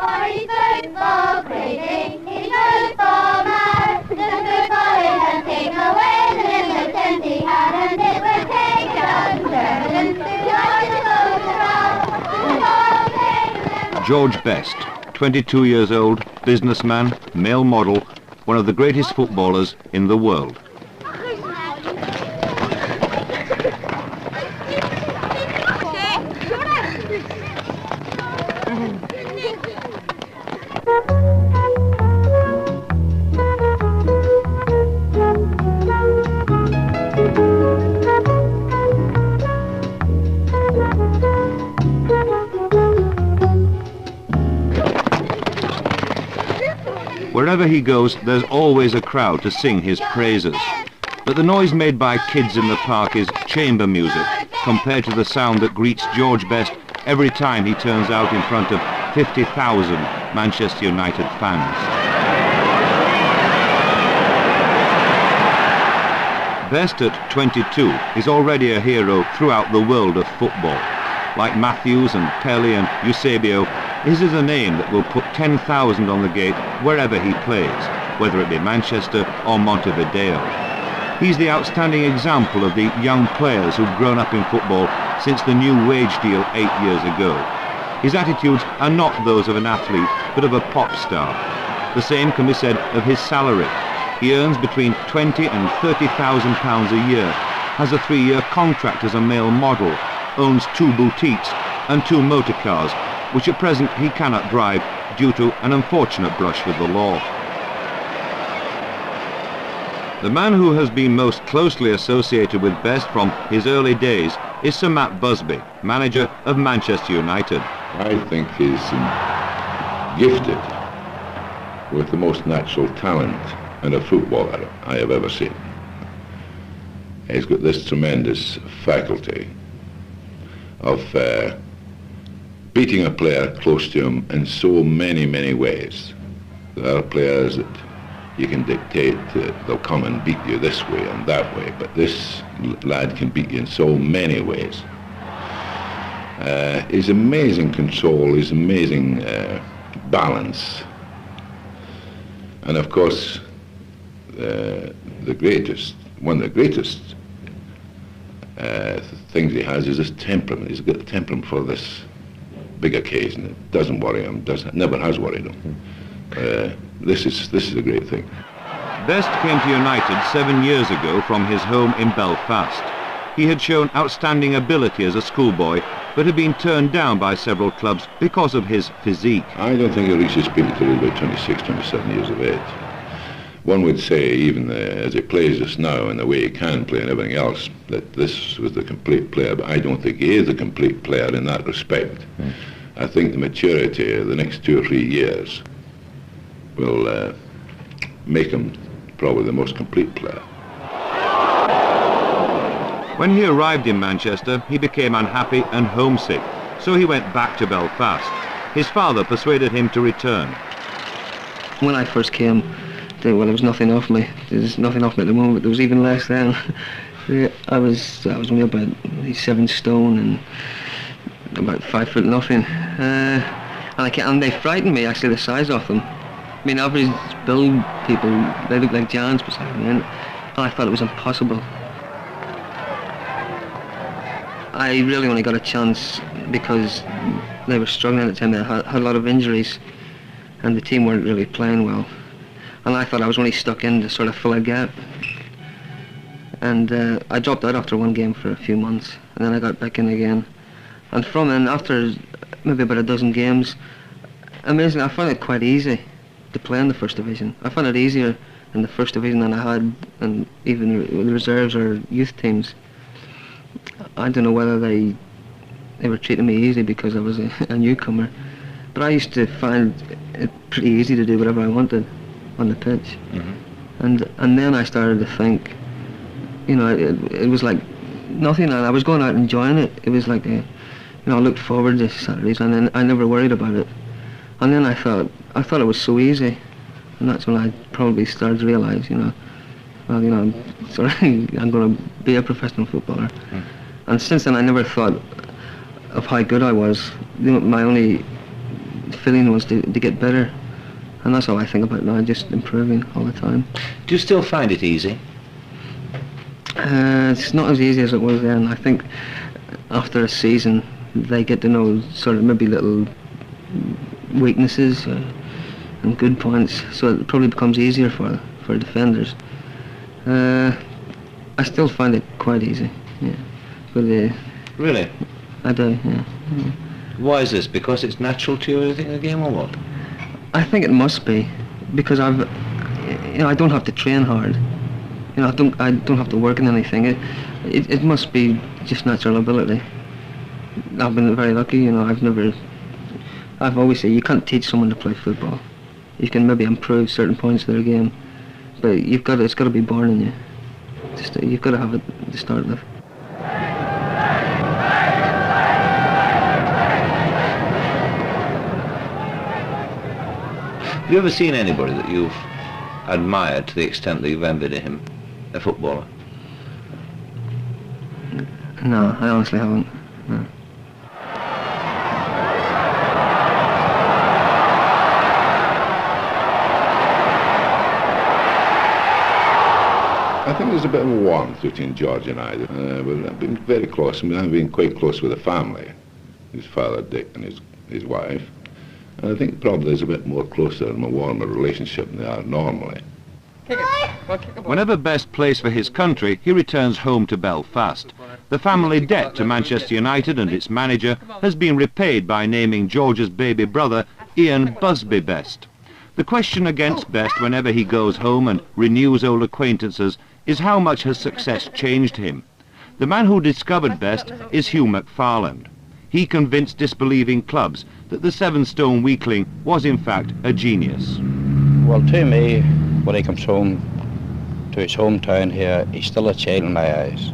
For he's football crazy, he's football mad. The football is a take away the little tent he had, and it would take a turn to watch the George Best, 22 years old, businessman, male model, one of the greatest footballers in the world. Wherever he goes, there's always a crowd to sing his praises. But the noise made by kids in the park is chamber music compared to the sound that greets George Best every time he turns out in front of 50,000 Manchester United fans. Best at 22 is already a hero throughout the world of football. Like Matthews and Pelé and Eusebio, his is a name that will put 10,000 on the gate wherever he plays, whether it be Manchester or Montevideo. He's the outstanding example of the young players who've grown up in football since the new wage deal 8 years ago. His attitudes are not those of an athlete, but of a pop star. The same can be said of his salary. He earns between £20,000 and £30,000 a year, has a 3-year contract as a male model, owns 2 boutiques and 2 motor cars, which at present he cannot drive due to an unfortunate brush with the law. The man who has been most closely associated with Best from his early days is Sir Matt Busby, manager of Manchester United. I think he's gifted with the most natural talent in a footballer I have ever seen. He's got this tremendous faculty of beating a player close to him in so many, many ways. There are players that you can dictate they'll come and beat you this way and that way, but this lad can beat you in so many ways. His amazing control, his amazing balance, and of course one of the greatest things he has is his temperament. He's got the temperament for this big occasion. It doesn't worry him, never has worried him. This is a great thing. Best came to United 7 years ago from his home in Belfast. He had shown outstanding ability as a schoolboy, but had been turned down by several clubs because of his physique. I don't think he'll reach his peak until he's about 26, 27 years of age. One would say, even as he plays this now and the way he can play and everything else, that this was the complete player, but I don't think he is a complete player in that respect. I think the maturity of the next 2 or 3 years will make him probably the most complete player. When he arrived in Manchester, he became unhappy and homesick, so he went back to Belfast. His father persuaded him to return. When I first came, well, there was nothing off me. There's nothing off me at the moment. There was even less then. I was only about 7 stone and about 5 foot nothing. And they frightened me, actually, the size of them. I mean, average build people, they look like giants beside me, and I thought it was impossible. I really only got a chance because they were struggling at the time. They had a lot of injuries, and the team weren't really playing well. And I thought I was only stuck in to sort of fill a gap. And I dropped out after 1 game for a few months, and then I got back in again. And from then, after maybe about a dozen games, amazingly, I found it quite easy to play in the First Division. I found it easier in the First Division than I had in even the reserves or youth teams. I don't know whether they were treating me easy because I was a newcomer, but I used to find it pretty easy to do whatever I wanted on the pitch. Mm-hmm. And then I started to think, you know, it was like nothing, and I was going out enjoying it. It was like, I looked forward to Saturdays, and then I never worried about it. And then I thought it was so easy, and that's when I probably started to realise, I'm going to be a professional footballer. Mm. And since then, I never thought of how good I was. My only feeling was to get better, and that's all I think about now, just improving all the time. Do you still find it easy? It's not as easy as it was then. I think after a season they get to know sort of maybe little weaknesses and good points, so it probably becomes easier for defenders. I still find it quite easy, yeah. But really? I do, yeah. Why is this? Because it's natural to you, the game, or what? I think it must be, because I don't have to train hard. I don't have to work on anything. It must be just natural ability. I've been very lucky, I've always said you can't teach someone to play football. You can maybe improve certain points of their game, but it's got to be born in you. You've got to have it to start with. Have you ever seen anybody that you've admired to the extent that you've envied him, a footballer? No, I honestly haven't. No. I think there's a bit of a warmth between George and I. We've been very close. I mean, I've been quite close with the family, his father Dick and his wife. And I think probably there's a bit more closer and a warmer relationship than they are normally. Whenever Best plays for his country, he returns home to Belfast. The family debt to Manchester United and its manager has been repaid by naming George's baby brother Ian Busby Best. The question against Best whenever he goes home and renews old acquaintances is how much has success changed him. The man who discovered Best is Hugh McFarland. He convinced disbelieving clubs that the seven-stone weakling was in fact a genius. Well, to me, when he comes home to his hometown here, he's still a child in my eyes.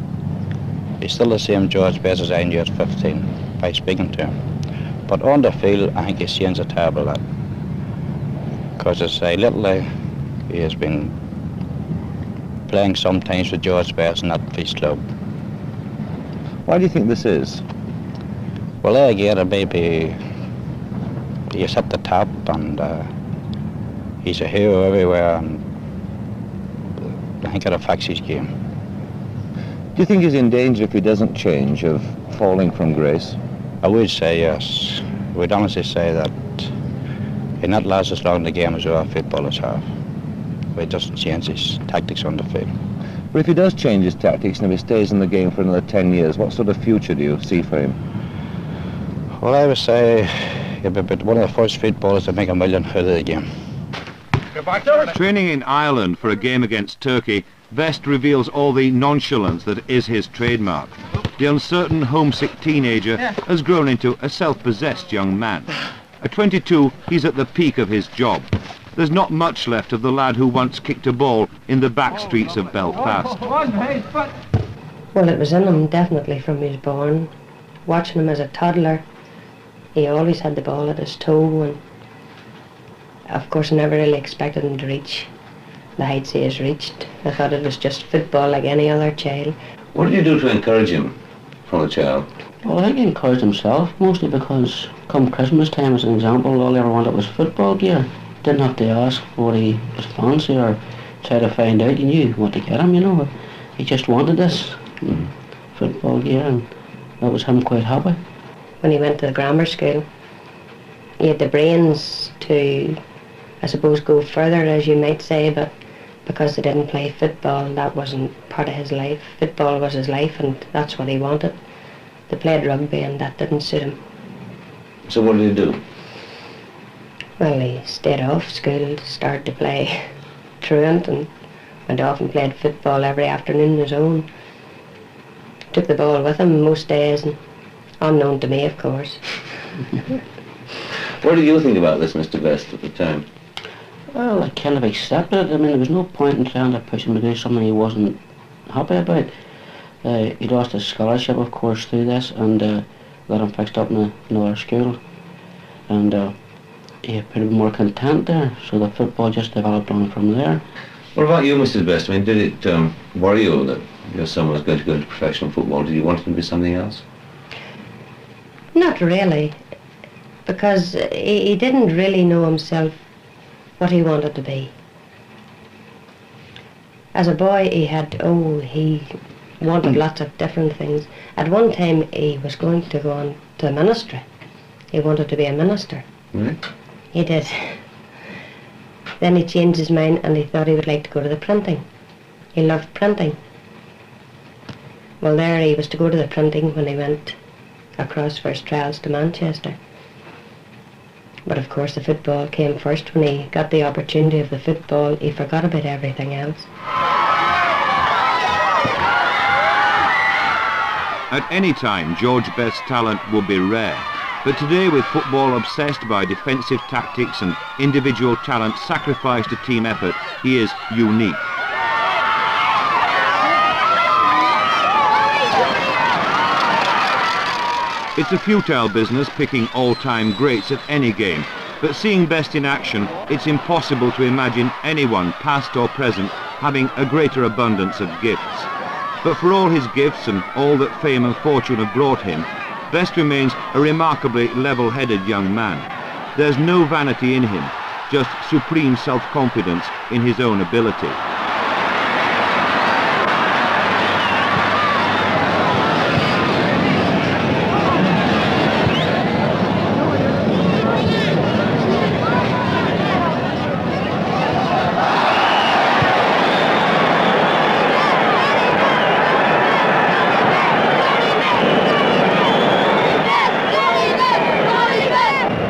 He's still the same George Best as I knew at 15 by speaking to him. But on the field, I think he's changed a terrible lot. Because as I lately, he has been playing sometimes with George Best and at his club. Why do you think this is? Well, again, maybe he's at the top and he's a hero everywhere, and I think it affects his game. Do you think he's in danger if he doesn't change of falling from grace? I would say yes. I would honestly say that he'll not last as long in the game as our footballers have. But he doesn't change his tactics on the field. But if he does change his tactics and if he stays in the game for another 10 years, what sort of future do you see for him? Well, I would say he'll be one of the first footballers to make $1 million out of the game. Training in Ireland for a game against Turkey, Best reveals all the nonchalance that is his trademark. The uncertain, homesick teenager has grown into a self-possessed young man. At 22, he's at the peak of his job. There's not much left of the lad who once kicked a ball in the back streets of Belfast. Well, it was in him definitely from he was born. Watching him as a toddler, he always had the ball at his toe, and of course I never really expected him to reach the heights he has reached. I thought it was just football like any other child. What did you do to encourage him from a child? Well, I think he encouraged himself, mostly because come Christmas time, as an example, all he ever wanted was football gear. Didn't have to ask what he was fancy or try to find out. He knew what to get him, He just wanted this football gear, and that was him quite happy. When he went to the grammar school, he had the brains to, I suppose, go further, as you might say, but because they didn't play football, that wasn't part of his life. Football was his life, and that's what he wanted. They played rugby, and that didn't suit him. So what did he do? Well, he stayed off school, started to play truant, and went off and played football every afternoon on his own. Took the ball with him most days, and unknown to me, of course. What did you think about this, Mr. Best, at the time? Well, I kind of accepted it. I mean, there was no point in trying to push him to do something he wasn't happy about. He lost his scholarship, of course, through this, and got him fixed up in another school. And he appeared more content there, so the football just developed on from there. What about you, Mrs. Best? I mean, did it worry you that your son was going to go into professional football? Did you want him to be something else? Not really. because he didn't really know himself what he wanted to be. As a boy, he wanted lots of different things. At one time, he was going to go on to the ministry. He wanted to be a minister. Right. He did. Then he changed his mind and he thought he would like to go to the printing. He loved printing. Well, there he was to go to the printing when he went across for his trials to Manchester. But of course the football came first. When he got the opportunity of the football, he forgot about everything else. At any time, George Best's talent would be rare. But today, with football obsessed by defensive tactics and individual talent sacrificed to team effort, he is unique. It's a futile business picking all-time greats at any game, but seeing Best in action, it's impossible to imagine anyone, past or present, having a greater abundance of gifts. But for all his gifts and all that fame and fortune have brought him, Best remains a remarkably level-headed young man. There's no vanity in him, just supreme self-confidence in his own ability.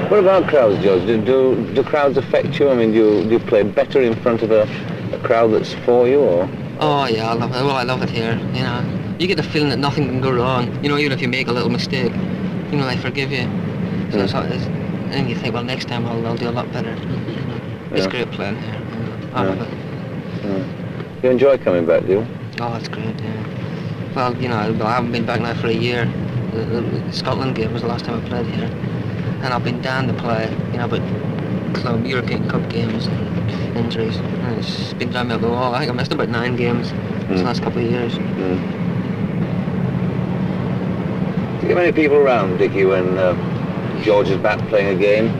What about crowds, George? Do crowds affect you? I mean, do you play better in front of a crowd that's for you, or? Oh yeah, I love it. Well, I love it here. You know, you get the feeling that nothing can go wrong. You know, even if you make a little mistake, you know, they forgive you. So and you think, well, next time I'll do a lot better. It's great playing here. I love it. You enjoy coming back, do you? Oh, it's great. Yeah. Well, you know, I haven't been back now for a year. The Scotland game was the last time I played here. And I've been down to play, you know, but club European Cup games and injuries. And it's been driving me up the wall. I think I missed about 9 games in the last couple of years. Do you get many people around, Dickie, when George is back playing a game?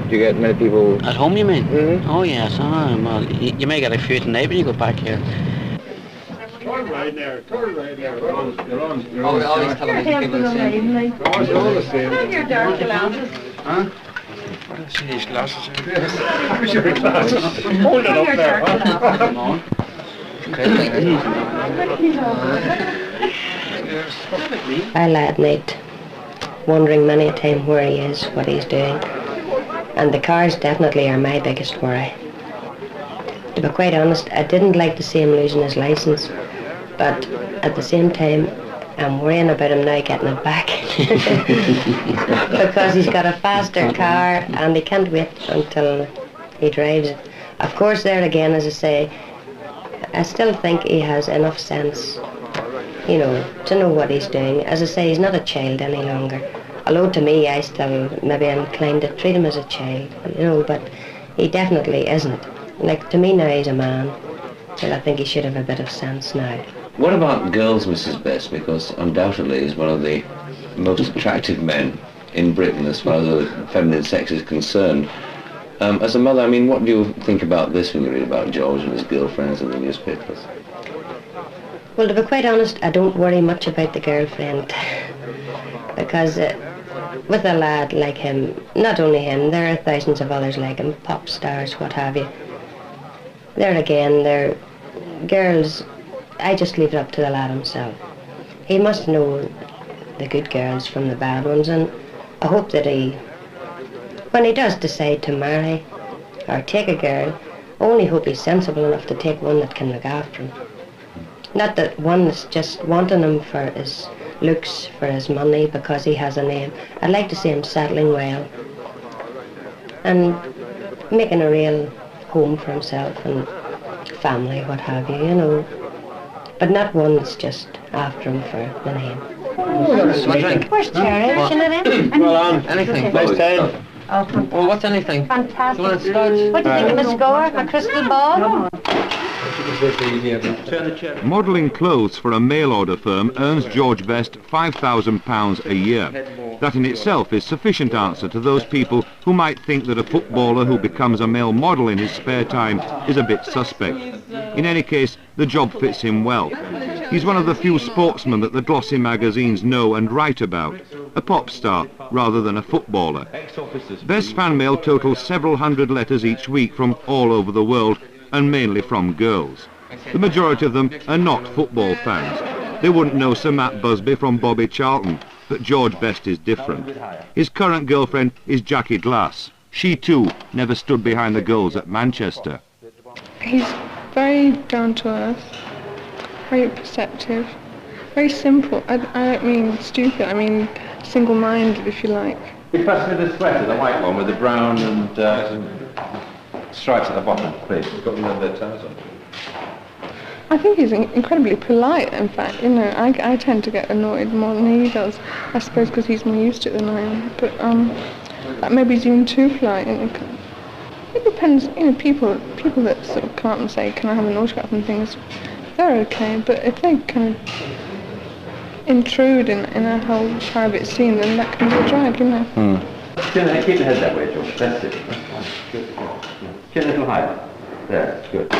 Do you get many people? At home, you mean? Oh yes. Well, you may get a few tonight when you go back here. Turn right there. You're on. All these television people are the same. You're all the same. Your dark glasses. Huh? See these glasses here? Where's your glasses? Hold it up there. I lie at night, wondering many a time where he is, what he's doing. And the cars definitely are my biggest worry. To be quite honest, I didn't like to see him losing his licence, but at the same time, I'm worrying about him now getting it back. Because he's got a faster car and he can't wait until he drives it. Of course, there again, as I say, I still think he has enough sense, you know, to know what he's doing. As I say, he's not a child any longer. Although to me, I still maybe am inclined to treat him as a child, you know, but he definitely isn't. Like, to me now, he's a man, and I think he should have a bit of sense now. What about girls, Mrs. Best? Because undoubtedly he's one of the most attractive men in Britain as far as the feminine sex is concerned. As a mother, I mean, what do you think about this when you read about George and his girlfriends in the newspapers? Well, to be quite honest, I don't worry much about the girlfriend. Because with a lad like him, not only him, there are thousands of others like him, pop stars, what have you. There again, they're girls, I just leave it up to the lad himself. He must know the good girls from the bad ones, and I hope that when he does decide to marry or take a girl, I only hope he's sensible enough to take one that can look after him. Not that one that's just wanting him for his looks, for his money, because he has a name. I'd like to see him settling well and making a real home for himself and family, what have you, you know. But not one that's just after him for the name. What drink? Where's Cherry? What? Well on. Anything. Nice time. Oh, fantastic. Well, what's anything? Fantastic. You want to start? What do you think of a score? A crystal ball? Modelling clothes for a mail-order firm earns George Best £5,000 a year. That in itself is sufficient answer to those people who might think that a footballer who becomes a male model in his spare time is a bit suspect. In any case, the job fits him well. He's one of the few sportsmen that the glossy magazines know and write about, a pop star rather than a footballer. Best's fan mail totals several hundred letters each week from all over the world, and mainly from girls. The majority of them are not football fans. They wouldn't know Sir Matt Busby from Bobby Charlton, but George Best is different. His current girlfriend is Jackie Glass. She too never stood behind the goals at Manchester. He's very down to earth, very perceptive, very simple. I don't mean stupid, I mean single-minded, if you like. You pass me the sweater, the white one with the brown and stripes at the bottom, please. Got me the trousers on. I think he's incredibly polite, in fact. You know, I tend to get annoyed more than he does. I suppose because he's more used to it than I am. But maybe he's even too polite. It depends. You know, people that sort of come up and say, "Can I have an autograph?" and things, they're okay. But if they kind of intrude in a whole private scene, then that can be a drag, you know. Keep the head that way, George. That's it. Get a little higher. There, good. We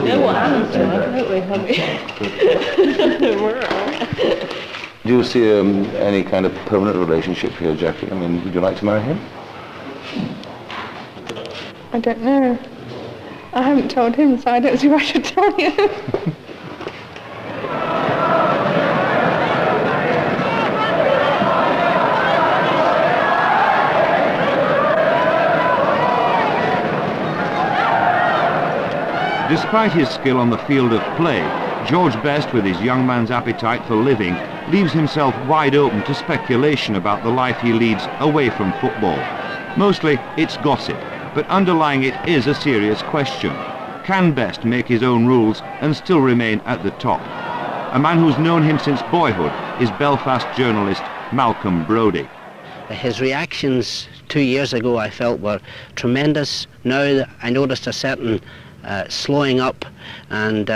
know what happens to us, don't we, Hubby? Do you see any kind of permanent relationship here, Jackie? I mean, would you like to marry him? I don't know. I haven't told him, so I don't see why I should tell you. Despite his skill on the field of play, George Best, with his young man's appetite for living, leaves himself wide open to speculation about the life he leads away from football. Mostly it's gossip, but underlying it is a serious question. Can Best make his own rules and still remain at the top? A man who's known him since boyhood is Belfast journalist Malcolm Brodie. His reactions 2 years ago I felt were tremendous. Now I noticed a certain slowing up, and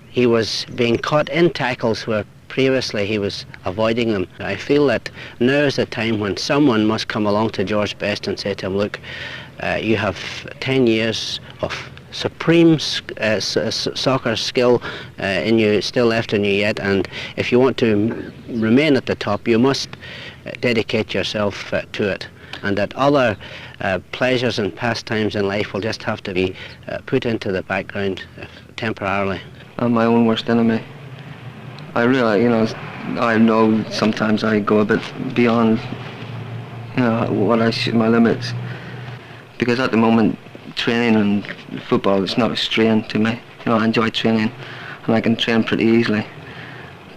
he was being caught in tackles where previously he was avoiding them. I feel that now is the time when someone must come along to George Best and say to him, look, you have 10 years of supreme soccer skill in you, still left in you yet, and if you want to remain at the top, you must dedicate yourself to it, and that other pleasures and pastimes in life will just have to be put into the background temporarily. I'm my own worst enemy. I realize, you know, I know sometimes I go a bit beyond, you know, what my limits, because at the moment training and football is not a strain to me. You know, I enjoy training and I can train pretty easily,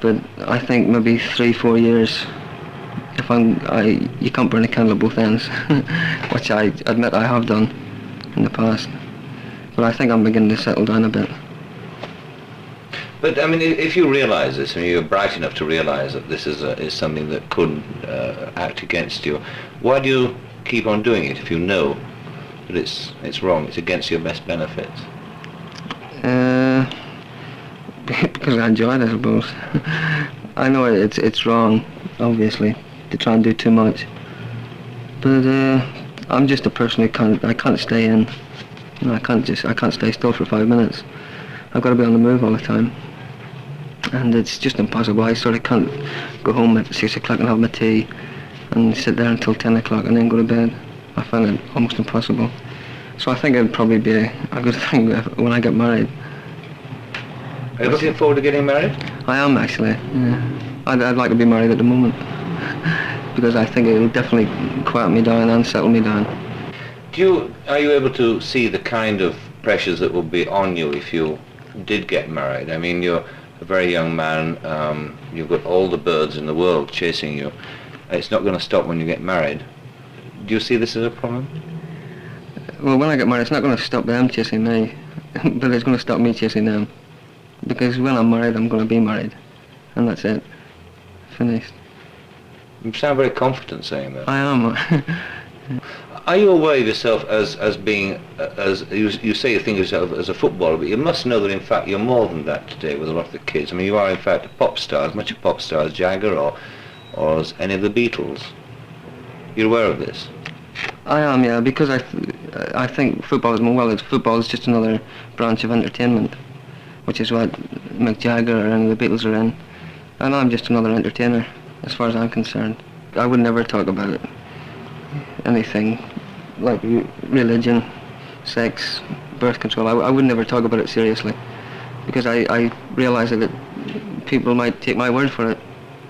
but I think maybe 3-4 years, if you can't burn a candle at both ends, which I admit I have done in the past, but I think I'm beginning to settle down a bit. But I mean, if you realise this, and you're bright enough to realise that this is something that could act against you, why do you keep on doing it if you know that it's wrong, it's against your best benefits? Because I enjoy it, I suppose. I know it's wrong, obviously, to try and do too much, but I'm just a person who I can't stay in. You know, I can't stay still for 5 minutes. I've got to be on the move all the time, and it's just impossible. I sort of can't go home at 6 o'clock and have my tea and sit there until 10 o'clock and then go to bed. I find it almost impossible. So I think it'd probably be a good thing when I get married. Are you looking forward to getting married? I am, actually, yeah. I'd like to be married at the moment, because I think it'll definitely quiet me down and settle me down. Are you able to see the kind of pressures that will be on you if you did get married? I mean, you're a very young man, you've got all the birds in the world chasing you. It's not going to stop when you get married. Do you see this as a problem? Well, when I get married, it's not going to stop them chasing me, but it's going to stop me chasing them. Because when I'm married, I'm going to be married, and that's it. Finished. You sound very confident saying that. I am. Are you aware of yourself as being, as you say you think of yourself as a footballer, but you must know that in fact you're more than that today with a lot of the kids. I mean, you are in fact a pop star, as much a pop star as Jagger or as any of the Beatles. You're aware of this? I am, yeah, because I think football is just another branch of entertainment, which is what Mick Jagger and the Beatles are in, and I'm just another entertainer, as far as I'm concerned. I would never talk about anything like religion, sex, birth control. I would never talk about it seriously, because I realise that people might take my word for it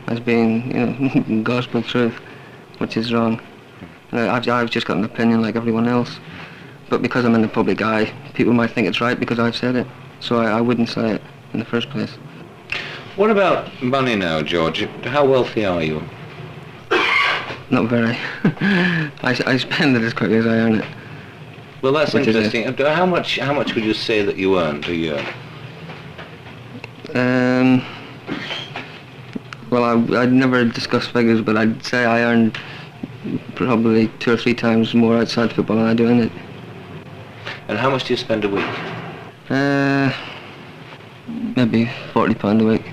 as being, you know, gospel truth, which is wrong. I've just got an opinion like everyone else, but because I'm in the public eye, people might think it's right because I've said it, so I wouldn't say it in the first place. What about money now, George? How wealthy are you? Not very. I spend it as quickly as I earn it. Well, that's interesting. How much would you say that you earn a year? Well, I'd never discuss figures, but I'd say I earn probably 2 or 3 times more outside football than I do in it. And how much do you spend a week? Maybe £40 a week.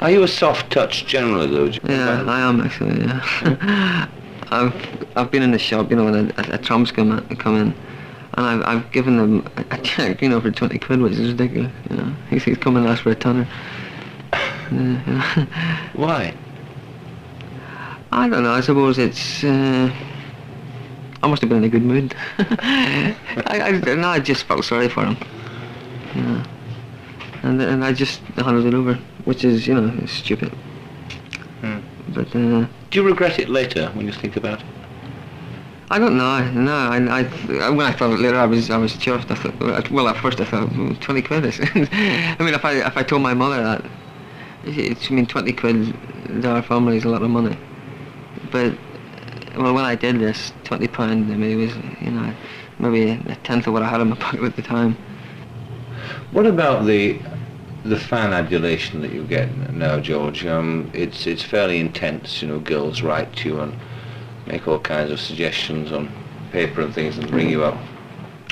Are you a soft touch generally, though? Yeah, I am actually. Yeah. I've been in the shop, you know, when a Trump's come in, and I've given them a check, you know, for 20 quid, which is ridiculous. You know, he's come and asked for a tenner. Why? I don't know. I suppose it's. I must have been in a good mood. I just felt sorry for him. You know. And I just handed it over, which is, you know, stupid. But do you regret it later when you think about it? I don't know. No, when I thought it later, I was chuffed. I thought, well, at first I thought 20 quid. I mean, if I told my mother that, I mean, 20 quid to our family is a lot of money. But well, when I did this, £20, I mean, it was, you know, maybe a tenth of what I had in my pocket at the time. What about the fan adulation that you get now, George? It's fairly intense. You know, girls write to you and make all kinds of suggestions on paper and things and ring you up.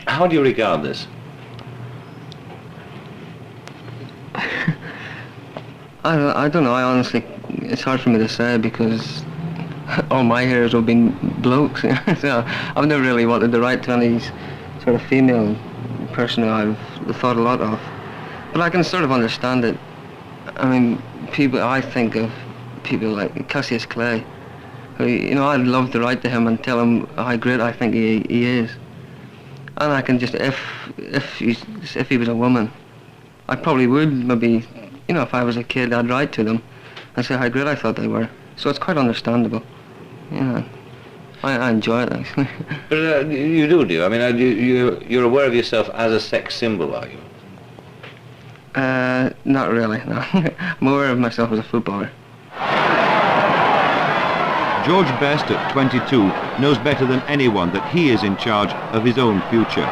How do you regard this? I don't know. I honestly, it's hard for me to say because all my heroes have been blokes. So I've never really wanted to write to any sort of female person who I've thought a lot of. But I can sort of understand it. I mean, I think of people like Cassius Clay, who, you know, I'd love to write to him and tell him how great I think he is. And I can just, if he was a woman, I probably would maybe, you know, if I was a kid, I'd write to them and say how great I thought they were. So it's quite understandable. You know, I enjoy it actually. But you do? I mean, you're aware of yourself as a sex symbol, are you? Not really, no. I'm aware of myself as a footballer. George Best, at 22, knows better than anyone that he is in charge of his own future.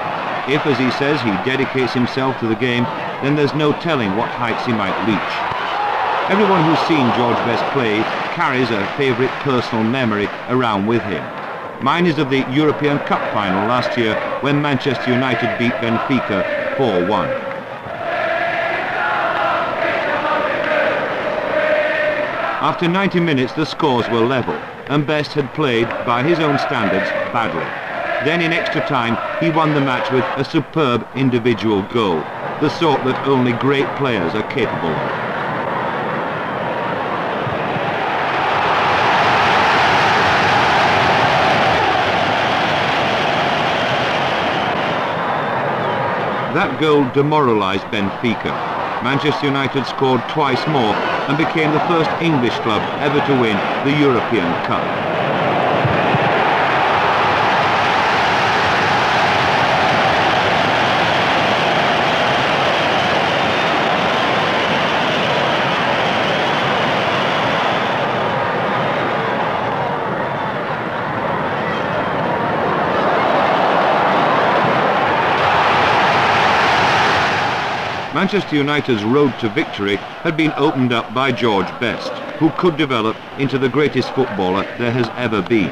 If, as he says, he dedicates himself to the game, then there's no telling what heights he might reach. Everyone who's seen George Best play carries a favourite personal memory around with him. Mine is of the European Cup final last year when Manchester United beat Benfica 4-1. After 90 minutes the scores were level and Best had played, by his own standards, badly. Then in extra time he won the match with a superb individual goal, the sort that only great players are capable of. That goal demoralised Benfica. Manchester United scored twice more and became the first English club ever to win the European Cup. Manchester United's road to victory had been opened up by George Best, who could develop into the greatest footballer there has ever been.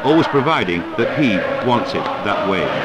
always providing that he wants it that way.